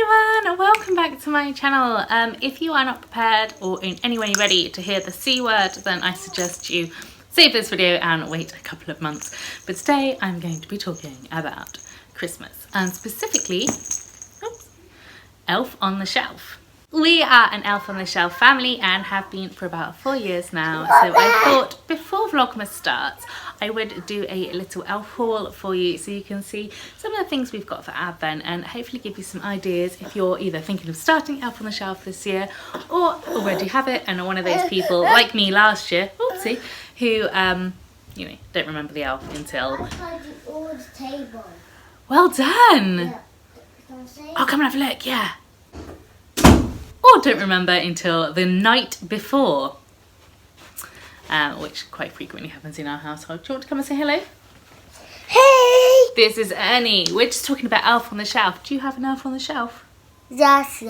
everyone, and welcome back to my channel. If you are not prepared or in any way ready to hear the C word, then I suggest you save this video and wait a couple of months. But today I'm going to be talking about Christmas, and specifically Elf on the Shelf. We are an Elf on the Shelf family and have been for about 4 years now, so I thought before Vlogmas starts I would do a little elf haul for you so you can see some of the things we've got for Advent and hopefully give you some ideas if you're either thinking of starting Elf on the Shelf this year or already have it and are one of those people like me last year, oopsie, who you know, don't remember the elf until... Well done! Yeah. I'll come and have a look, yeah. Or don't remember until the night before, which quite frequently happens in our household. Do you want to come and say hello? Hey! This is Ernie. We're just talking about Elf on the Shelf. Do you have an Elf on the Shelf? Yes.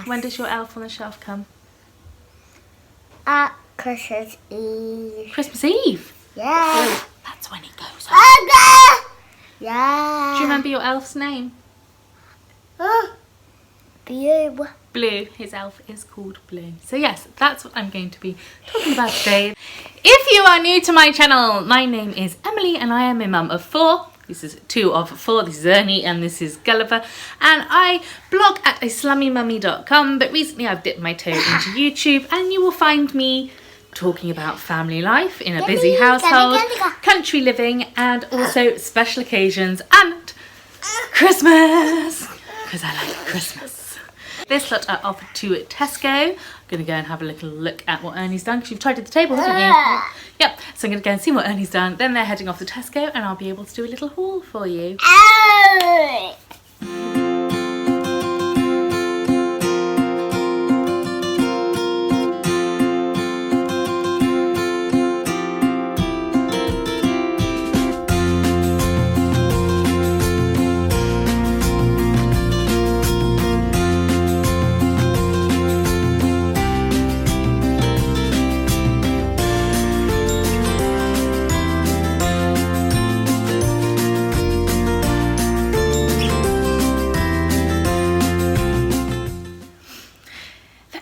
When does your Elf on the Shelf come? At Christmas Eve. Christmas Eve? Yeah. That's when it goes on. Yeah. Do you remember your elf's name? Blue. Blue. His elf is called Blue. So yes, that's what I'm going to be talking about today. If you are new to my channel, my name is Emily and I am a mum of 4. This is 2 of 4. This is Ernie and this is Gulliver. And I blog at aslummymummy.com, but recently I've dipped my toe into YouTube and you will find me talking about family life in a busy household, country living, and also special occasions and Christmas, because I like Christmas. This lot are off to Tesco. I'm going to go and have a little look at what Ernie's done, because you've tidied the table, haven't you? Yep, so I'm going to go and see what Ernie's done. Then they're heading off to Tesco and I'll be able to do a little haul for you.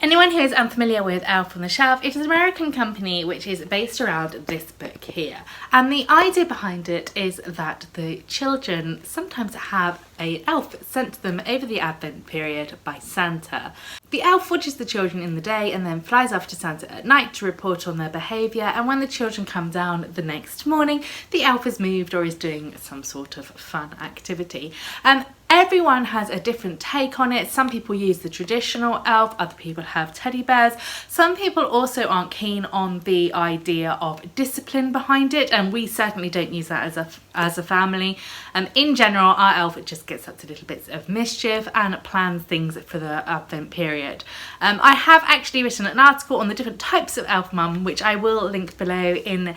Anyone who is unfamiliar with Elf on the Shelf, it is an American company which is based around this book here. And the idea behind it is that the children sometimes have an elf sent to them over the Advent period by Santa. The elf watches the children in the day and then flies off to Santa at night to report on their behaviour, and when the children come down the next morning, the elf is moved or is doing some sort of fun activity. Everyone has a different take on it. Some people use the traditional elf, other people have teddy bears. Some people also aren't keen on the idea of discipline behind it, and we certainly don't use that as a family. In general, our elf just gets up to little bits of mischief and plans things for the Advent period. I have actually written an article on the different types of elf mum, which I will link below in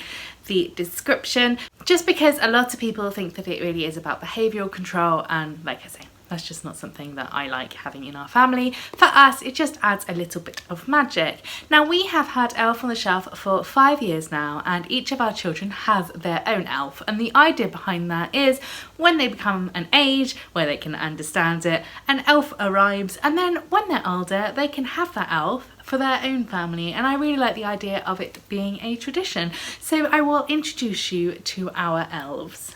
the description, just because a lot of people think that it really is about behavioural control, and like I say, that's just not something that I like having in our family. For us, it just adds a little bit of magic. Now, we have had Elf on the Shelf for 5 years now, and each of our children has their own elf, and the idea behind that is when they become an age where they can understand it, an elf arrives, and then when they're older they can have that elf for their own family, and I really like the idea of it being a tradition. So I will introduce you to our elves.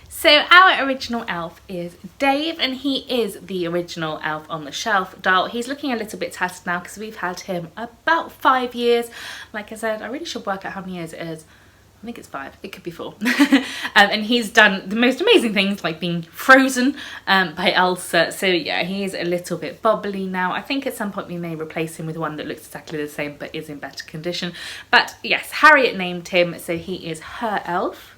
So our original elf is Dave, and he is the original Elf on the Shelf doll. He's looking a little bit tattered now because we've had him about 5 years. Like I said, I really should work out how many years it is. I think it's 5, it could be 4. And he's done the most amazing things, like being frozen by Elsa. So yeah, he is a little bit bubbly now. I think at some point we may replace him with one that looks exactly the same but is in better condition. But yes, Harriet named him, so he is her elf.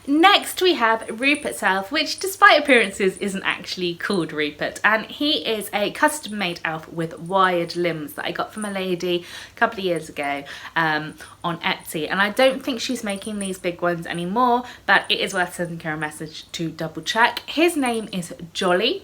Next we have Rupert's elf, which despite appearances isn't actually called Rupert, and he is a custom made elf with wired limbs that I got from a lady a couple of years ago on Etsy, and I don't think she's making these big ones anymore, but it is worth sending her a message to double check. His name is Jolly,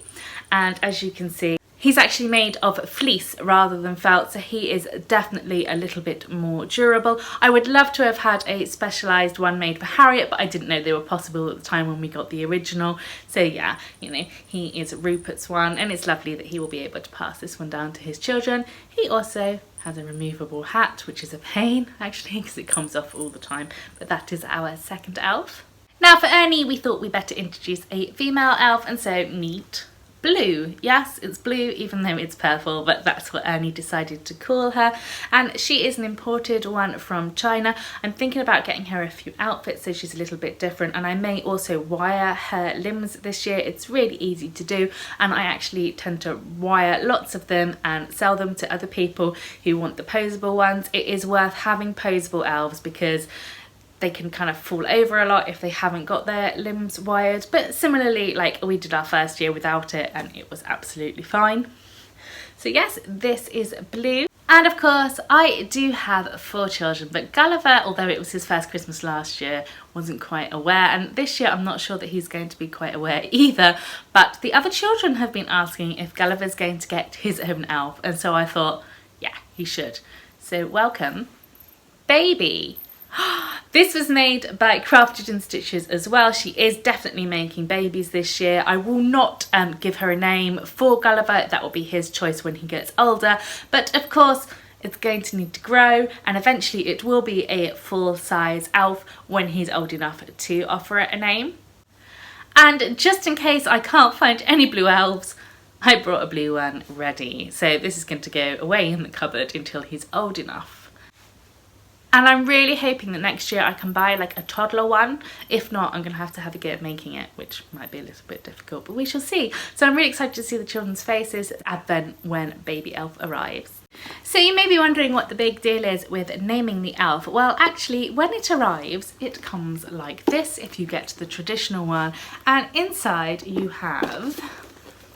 and as you can see, He's actually made of fleece rather than felt, so he is definitely a little bit more durable. I would love to have had a specialised one made for Harriet, but I didn't know they were possible at the time when we got the original. So yeah, you know, he is Rupert's one, and it's lovely that he will be able to pass this one down to his children. He also has a removable hat, which is a pain actually because it comes off all the time, but that is our second elf. Now for Ernie, we thought we better introduce a female elf, and so meet Blue. Yes, it's Blue even though it's purple, but that's what Ernie decided to call her, and she is an imported one from China. I'm thinking about getting her a few outfits so she's a little bit different, and I may also wire her limbs this year. It's really easy to do, and I actually tend to wire lots of them and sell them to other people who want the posable ones. It is worth having posable elves because they can kind of fall over a lot if they haven't got their limbs wired, but similarly, like, we did our first year without it and it was absolutely fine. So yes, this is Blue. And of course I do have 4 children, but Gulliver, although it was his first Christmas last year, wasn't quite aware, and this year I'm not sure that he's going to be quite aware either, but the other children have been asking if Gulliver's going to get his own elf, and so I thought, yeah, he should. So welcome, Baby. This was made by Crafted and Stitches as well. She is definitely making babies this year. I will not give her a name for Gulliver. That will be his choice when he gets older. But of course, it's going to need to grow, and eventually it will be a full-size elf when he's old enough to offer it a name. And just in case I can't find any blue elves, I brought a blue one ready. So this is going to go away in the cupboard until he's old enough. And I'm really hoping that next year I can buy like a toddler one. If not, I'm going to have a go at making it, which might be a little bit difficult, but we shall see. So I'm really excited to see the children's faces at Advent when baby elf arrives. So you may be wondering what the big deal is with naming the elf. Well, actually, when it arrives, it comes like this if you get the traditional one. And inside you have...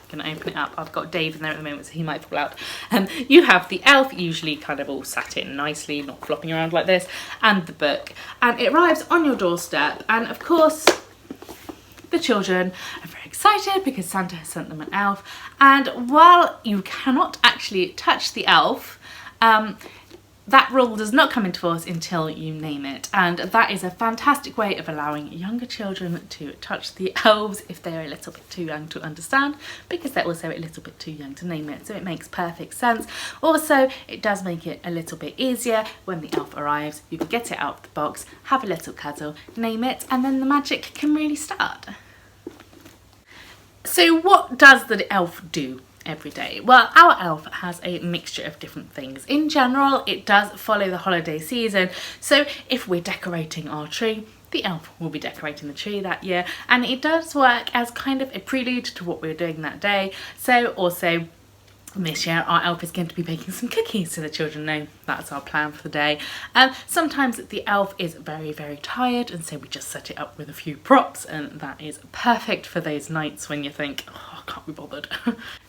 Gonna open it up. I've got Dave in there at the moment, so he might fall out. You have the elf, usually kind of all sat in nicely, not flopping around like this, and the book. And it arrives on your doorstep, and of course the children are very excited because Santa has sent them an elf. And while you cannot actually touch the elf, that rule does not come into force until you name it, and that is a fantastic way of allowing younger children to touch the elves if they're a little bit too young to understand, because they're also a little bit too young to name it, so it makes perfect sense. Also, it does make it a little bit easier when the elf arrives. You can get it out of the box, have a little cuddle, name it, and then the magic can really start. So what does the elf do every day? Well, our elf has a mixture of different things. In general, it does follow the holiday season, so if we're decorating our tree, the elf will be decorating the tree that year, and it does work as kind of a prelude to what we're doing that day. So also this year our elf is going to be baking some cookies, so the children know that's our plan for the day. Sometimes the elf is very, very tired, and so we just set it up with a few props, and that is perfect for those nights when you think, oh, I can't be bothered.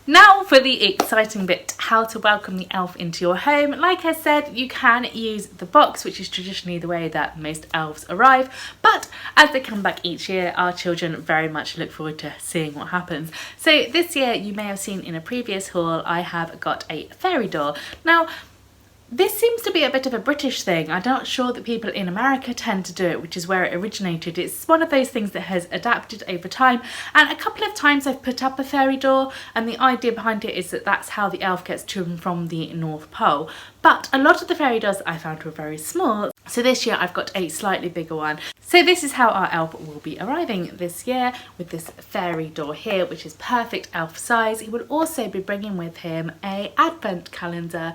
Now for the exciting bit, how to welcome the elf into your home. Like I said, you can use the box, which is traditionally the way that most elves arrive, but as they come back each year, our children very much look forward to seeing what happens. So this year, you may have seen in a previous haul, I have got a fairy door. Now, this seems to be a bit of a British thing. I'm not sure that people in America tend to do it, which is where it originated. It's one of those things that has adapted over time, and a couple of times I've put up a fairy door, and the idea behind it is that that's how the elf gets to and from the North Pole. But a lot of the fairy doors I found were very small, so this year I've got a slightly bigger one. So this is how our elf will be arriving this year, with this fairy door here, which is perfect elf size. He will also be bringing with him a advent calendar,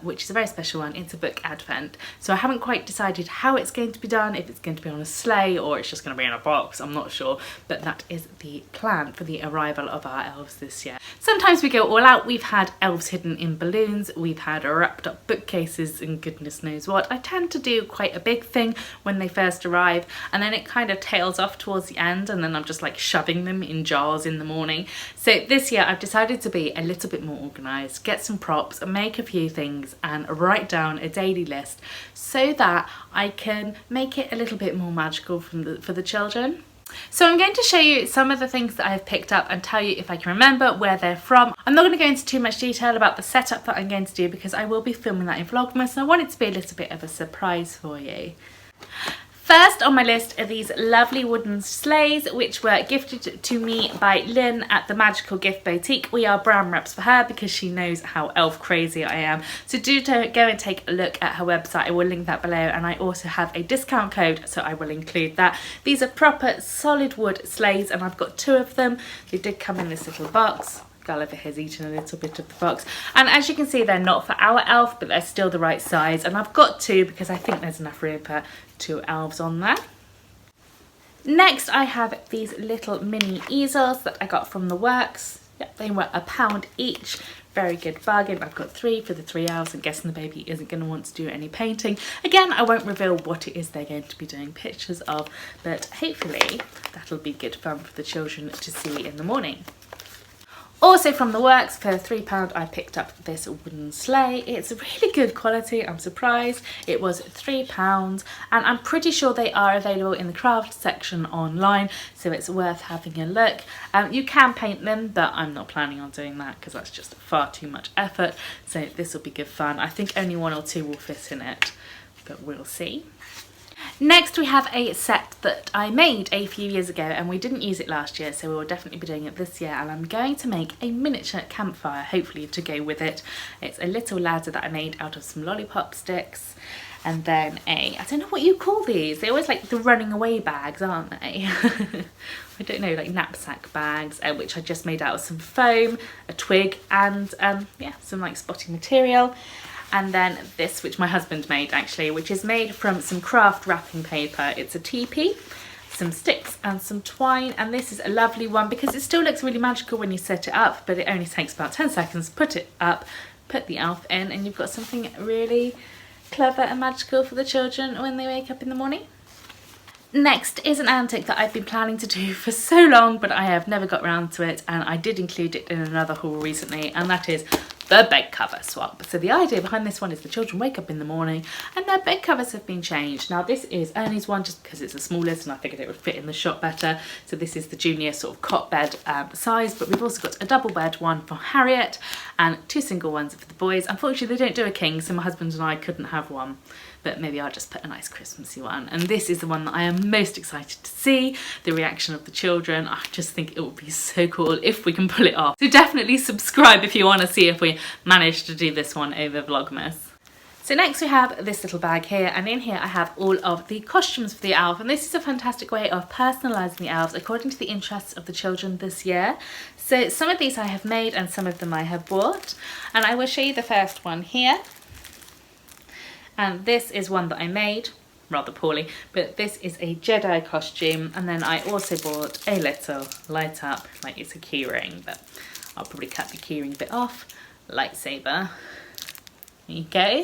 which is a very special one. It's a book advent. So I haven't quite decided how it's going to be done, if it's going to be on a sleigh or it's just going to be in a box, I'm not sure. But that is the plan for the arrival of our elves this year. Sometimes we go all out. We've had elves hidden in balloons, we've had wrapped up bookcases and goodness knows what. I tend to do quite a big thing when they first arrive, and then it kind of tails off towards the end, and then I'm just like shoving them in jars in the morning. So this year I've decided to be a little bit more organised, get some props, make a few things and write down a daily list so that I can make it a little bit more magical for the children. So I'm going to show you some of the things that I've picked up and tell you if I can remember where they're from. I'm not going to go into too much detail about the setup that I'm going to do because I will be filming that in Vlogmas and I want it to be a little bit of a surprise for you. First on my list are these lovely wooden sleighs which were gifted to me by Lynn at the Magical Gift Boutique. We are brand reps for her because she knows how elf crazy I am. So do go and take a look at her website. I will link that below, and I also have a discount code, so I will include that. These are proper solid wood sleighs and I've got 2 of them. They did come in this little box. Gulliver has eaten a little bit of the box, and as you can see they're not for our elf, but they're still the right size, and I've got 2 because I think there's enough room for 2 elves on there. Next I have these little mini easels that I got from the works. Yep, they were £1 each. Very good bargain. I've got 3 for the 3 elves. I'm guessing the baby isn't going to want to do any painting. Again, I won't reveal what it is they're going to be doing pictures of, but hopefully that'll be good fun for the children to see in the morning. Also from the works, for £3 I picked up this wooden sleigh. It's really good quality, I'm surprised. It was £3 and I'm pretty sure they are available in the craft section online, so it's worth having a look. You can paint them, but I'm not planning on doing that because that's just far too much effort, so this will be good fun. I think only 1 or 2 will fit in it, but we'll see. Next we have a set that I made a few years ago and we didn't use it last year, so we will definitely be doing it this year, and I'm going to make a miniature campfire hopefully to go with it. It's a little ladder that I made out of some lollipop sticks, and then I don't know what you call these, they're always like the running away bags, aren't they? I don't know, like knapsack bags, which I just made out of some foam, a twig, and yeah, some like spotting material. And then this, which my husband made actually, which is made from some craft wrapping paper. It's a teepee, some sticks and some twine, and this is a lovely one because it still looks really magical when you set it up, but it only takes about 10 seconds. Put it up, put the elf in, and you've got something really clever and magical for the children when they wake up in the morning. Next is an antic that I've been planning to do for so long, but I have never got around to it, and I did include it in another haul recently, and that is the bed cover swap. So the idea behind this one is the children wake up in the morning and their bed covers have been changed. Now this is Ernie's one just because it's the smallest and I figured it would fit in the shot better. So this is the junior sort of cot bed size, but we've also got a double bed one for Harriet and 2 single ones for the boys. Unfortunately they don't do a king, so my husband and I couldn't have one, but maybe I'll just put a nice Christmassy one. And this is the one that I am most excited to see, the reaction of the children. I just think it would be so cool if we can pull it off. So definitely subscribe if you want to see if we manage to do this one over Vlogmas. So next we have this little bag here, and in here I have all of the costumes for the elf, and this is a fantastic way of personalising the elves according to the interests of the children this year. So some of these I have made and some of them I have bought, and I will show you the first one here. And this is one that I made, rather poorly, but this is a Jedi costume, and then I also bought a little light up, like it's a key ring, but I'll probably cut the key ring bit off. Lightsaber. There you go.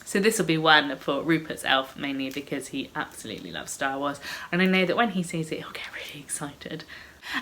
So this will be one for Rupert's elf, mainly because he absolutely loves Star Wars, and I know that when he sees it he'll get really excited.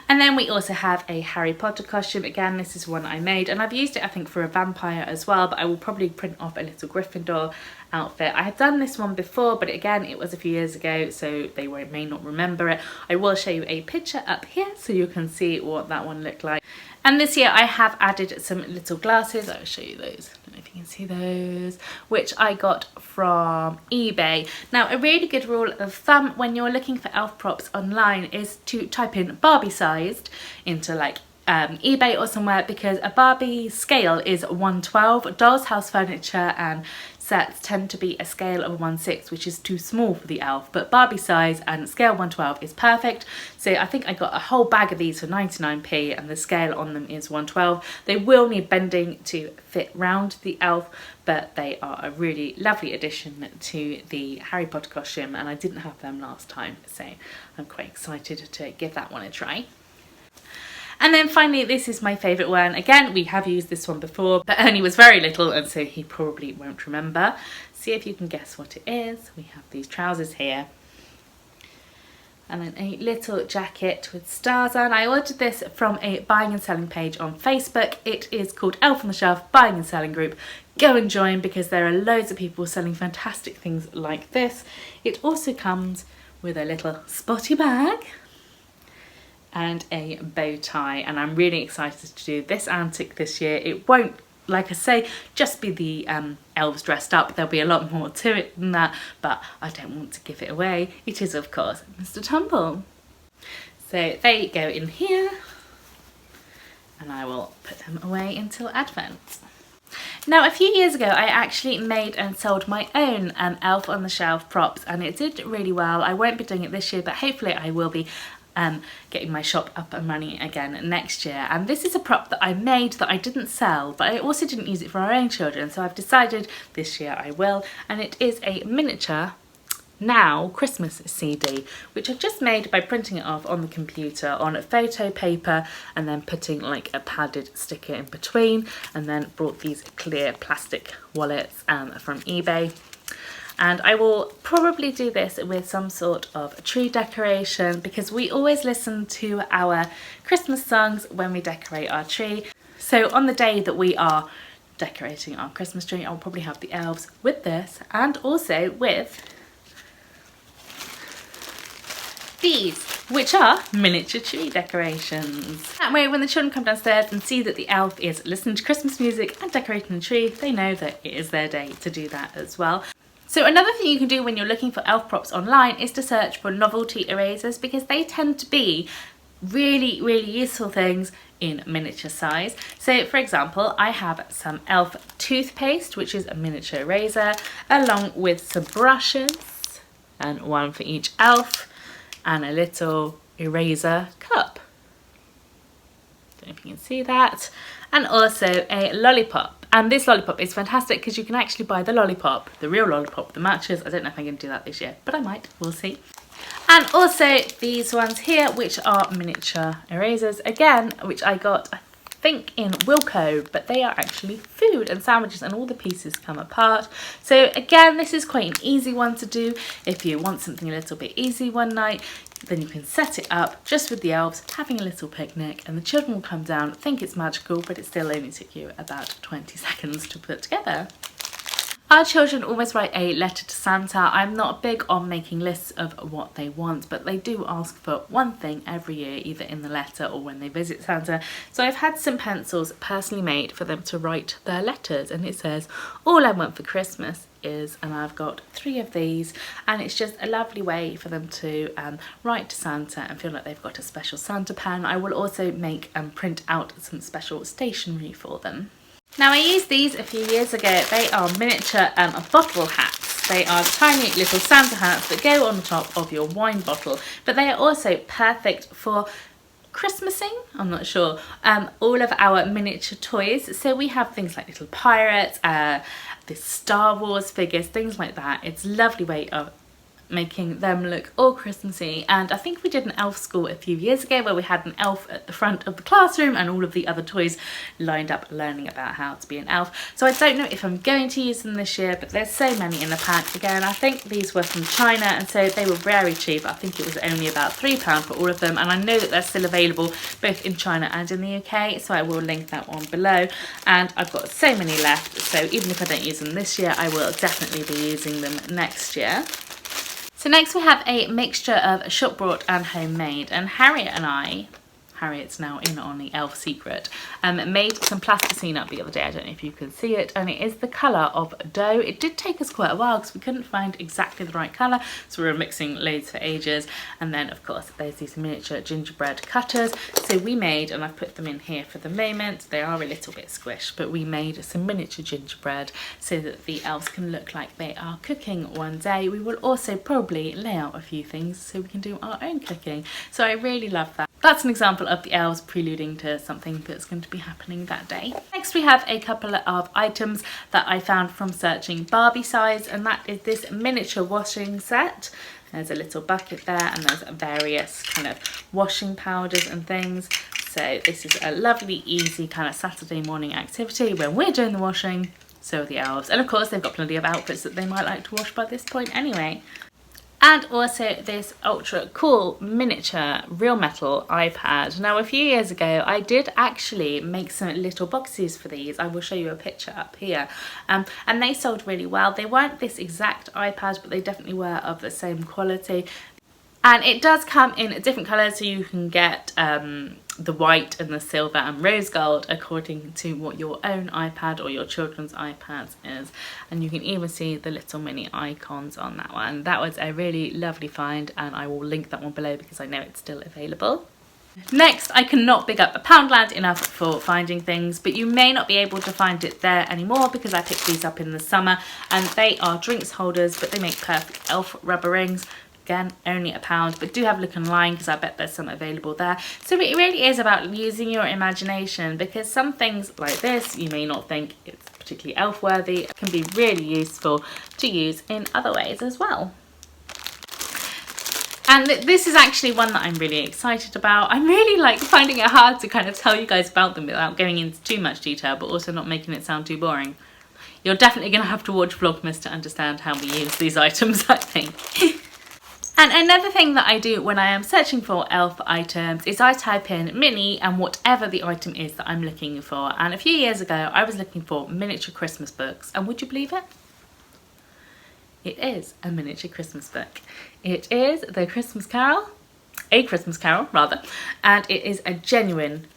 And then we also have a Harry Potter costume. Again, this is one I made, and I've used it I think for a vampire as well, but I will probably print off a little Gryffindor outfit. I have done this one before, but again it was a few years ago, so they may not remember it. I will show you a picture up here so you can see what that one looked like. And this year I have added some little glasses. I'll show you those. I don't know if you can see those, which I got from eBay. Now a really good rule of thumb when you're looking for elf props online is to type in Barbie sized into like eBay or somewhere, because a Barbie scale is 1/12. Dolls, house furniture and sets tend to be a scale of 1/6, which is too small for the elf, but Barbie size and scale 1/12 is perfect. So I think I got a whole bag of these for 99p, and the scale on them is 1/12. They will need bending to fit round the elf, but they are a really lovely addition to the Harry Potter costume, and I didn't have them last time, so I'm quite excited to give that one a try. And then finally, this is my favourite one. Again, we have used this one before, but Ernie was very little and so he probably won't remember. See if you can guess what it is. We have these trousers here. And then a little jacket with stars on. I ordered this from a buying and selling page on Facebook. It is called Elf on the Shelf Buying and Selling Group. Go and join because there are loads of people selling fantastic things like this. It also comes with a little spotty bag and a bow tie, and I'm really excited to do this antic this year. It won't, like I say, just be the elves dressed up. There'll be a lot more to it than that, but I don't want to give it away. It is, of course, Mr. Tumble. So they go in here, and I will put them away until Advent. Now, a few years ago, I actually made and sold my own elf on the shelf props, and it did really well. I won't be doing it this year, but hopefully I will be getting my shop up and running again next year. And this is a prop that I made that I didn't sell, but I also didn't use it for our own children, so I've decided this year I will. And it is a miniature Now Christmas CD, which I've just made by printing it off on the computer on photo paper and then putting like a padded sticker in between, and then brought these clear plastic wallets from eBay. And I will probably do this with some sort of tree decoration, because we always listen to our Christmas songs when we decorate our tree. So on the day that we are decorating our Christmas tree, I'll probably have the elves with this, and also with these, which are miniature tree decorations. That way, when the children come downstairs and see that the elf is listening to Christmas music and decorating the tree, they know that it is their day to do that as well. So another thing you can do when you're looking for elf props online is to search for novelty erasers, because they tend to be really, really useful things in miniature size. So for example, I have some elf toothpaste, which is a miniature eraser, along with some brushes, and one for each elf, and a little eraser cup. Don't know if you can see that. And also a lollipop. And this lollipop is fantastic because you can actually buy the lollipop, the real lollipop, the matches. I don't know if I'm going to do that this year, but I might, we'll see. And also these ones here, which are miniature erasers, again, which I got, I think, in Wilko, but they are actually food and sandwiches, and all the pieces come apart. So again, this is quite an easy one to do. If you want something a little bit easy one night, then you can set it up just with the elves having a little picnic, and the children will come down, think it's magical, but it still only took you about 20 seconds to put together. Our children always write a letter to Santa. I'm not big on making lists of what they want, but they do ask for one thing every year, either in the letter or when they visit Santa. So I've had some pencils personally made for them to write their letters, and it says, all I want for Christmas is, and I've got 3 of these, and it's just a lovely way for them to write to Santa and feel like they've got a special Santa pen. I will also make and print out some special stationery for them. Now, I used these a few years ago. They are miniature bottle hats. They are tiny little Santa hats that go on the top of your wine bottle, but they are also perfect for Christmasing, I'm not sure, all of our miniature toys. So we have things like little pirates, the Star Wars figures, things like that. It's a lovely way of making them look all Christmassy. And I think we did an elf school a few years ago where we had an elf at the front of the classroom and all of the other toys lined up learning about how to be an elf. So I don't know if I'm going to use them this year, but there's so many in the pack. Again, I think these were from China, and so they were very cheap. I think it was only about £3 for all of them, and I know that they're still available both in China and in the UK, so I will link that one below. And I've got so many left, so even if I don't use them this year, I will definitely be using them next year. So next we have a mixture of shop bought and homemade, and Harriet and I, Harriet's now in on the elf secret, made some plasticine up the other day. I don't know if you can see it, and it is the colour of dough. It did take us quite a while because we couldn't find exactly the right colour, so we were mixing loads for ages. And then of course there's these miniature gingerbread cutters, so we made, and I've put them in here for the moment, they are a little bit squished, but we made some miniature gingerbread so that the elves can look like they are cooking one day. We will also probably lay out a few things so we can do our own cooking, so I really love that. That's an example of the elves preluding to something that's going to be happening that day. Next we have a couple of items that I found from searching Barbie size, and that is this miniature washing set. There's a little bucket there, and there's various kind of washing powders and things. So this is a lovely, easy kind of Saturday morning activity when we're doing the washing, so are the elves. And of course they've got plenty of outfits that they might like to wash by this point anyway. And also this ultra cool miniature real metal iPad. Now, a few years ago I did actually make some little boxes for these. I will show you a picture up here, and they sold really well. They weren't this exact iPad, but they definitely were of the same quality. And it does come in different colours, so you can get the white and the silver and rose gold according to what your own iPad or your children's iPads is. And you can even see the little mini icons on that one. That was a really lovely find, and I will link that one below because I know it's still available. Next, I cannot big up Poundland enough for finding things, but you may not be able to find it there anymore because I picked these up in the summer, and they are drinks holders, but they make perfect elf rubber rings. Again, only £1, but do have a look online because I bet there's some available there. So it really is about using your imagination, because some things like this you may not think it's particularly elf worthy. It can be really useful to use in other ways as well. And this is actually one that I'm really excited about. I'm really like finding it hard to kind of tell you guys about them without going into too much detail, but also not making it sound too boring. You're definitely going to have to watch Vlogmas to understand how we use these items, I think. And another thing that I do when I am searching for elf items is I type in mini and whatever the item is that I'm looking for. And a few years ago, I was looking for miniature Christmas books, and would you believe it? It is a miniature Christmas book. It is The Christmas Carol, A Christmas Carol rather, and it is a genuine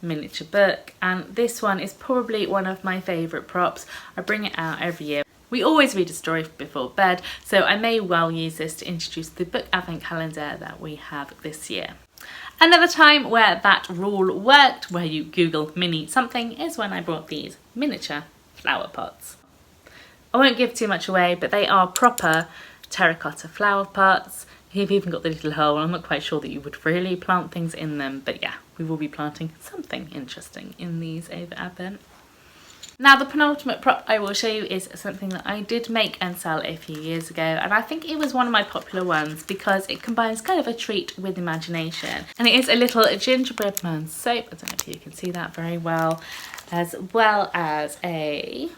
miniature book, and this one is probably one of my favourite props. I bring it out every year. We always read a story before bed, so I may well use this to introduce the book advent calendar that we have this year. Another time where that rule worked, where you Google mini something, is when I brought these miniature flower pots. I won't give too much away, but they are proper terracotta flower pots. You've even got the little hole. I'm not quite sure that you would really plant things in them, but yeah, we will be planting something interesting in these over Advent. Now, the penultimate prop I will show you is something that I did make and sell a few years ago, and I think it was one of my popular ones because it combines kind of a treat with imagination. And it is a little gingerbread man soap. I don't know if you can see that very well as a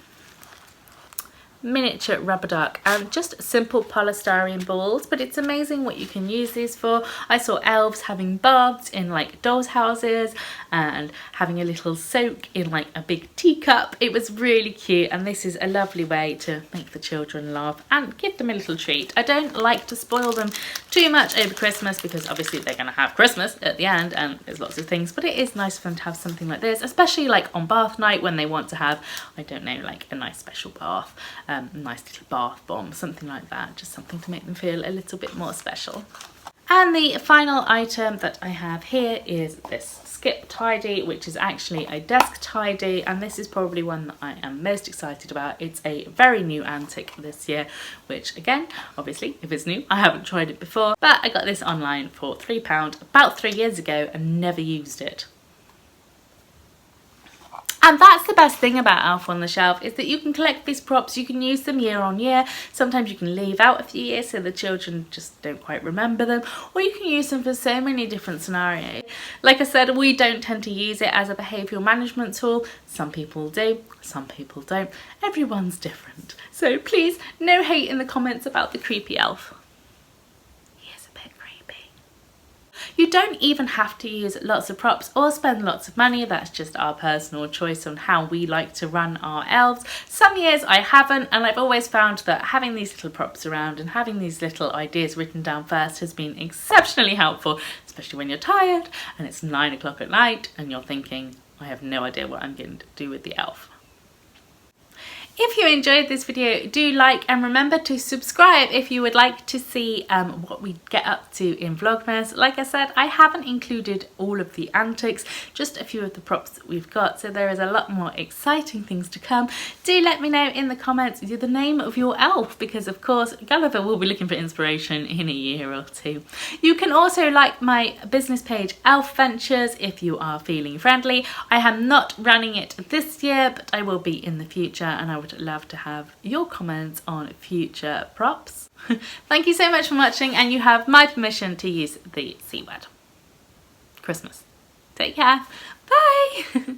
miniature rubber duck and just simple polystyrene balls, but it's amazing what you can use these for. I saw elves having baths in like dolls' houses and having a little soak in like a big teacup. It was really cute, and this is a lovely way to make the children laugh and give them a little treat. I don't like to spoil them too much over Christmas because obviously they're going to have Christmas at the end and there's lots of things, but it is nice for them to have something like this, especially like on bath night when they want to have, I don't know, like a nice special bath. Nice little bath bomb, something like that, just something to make them feel a little bit more special. And the final item that I have here is this skip tidy, which is actually a desk tidy, and this is probably one that I am most excited about. It's a very new antic this year, which again, obviously if it's new, I haven't tried it before, but I got this online for £3 about 3 years ago and never used it. And that's the best thing about Elf on the Shelf, is that you can collect these props, you can use them year on year. Sometimes you can leave out a few years so the children just don't quite remember them, or you can use them for so many different scenarios. Like I said, we don't tend to use it as a behavioural management tool. Some people do, some people don't. Everyone's different. So please, no hate in the comments about the creepy elf. You don't even have to use lots of props or spend lots of money. That's just our personal choice on how we like to run our elves. Some years I haven't, and I've always found that having these little props around and having these little ideas written down first has been exceptionally helpful, especially when you're tired and it's 9 o'clock at night and you're thinking, I have no idea what I'm going to do with the elf. If you enjoyed this video, do like and remember to subscribe if you would like to see what we get up to in Vlogmas. Like I said, I haven't included all of the antics, just a few of the props that we've got, so there is a lot more exciting things to come. Do let me know in the comments the name of your elf, because of course Gulliver will be looking for inspiration in a year or two. You can also like my business page Elf Ventures if you are feeling friendly. I am not running it this year, but I will be in the future, and I would love to have your comments on future props. Thank you so much for watching, and you have my permission to use the C word. Christmas. Take care. Bye.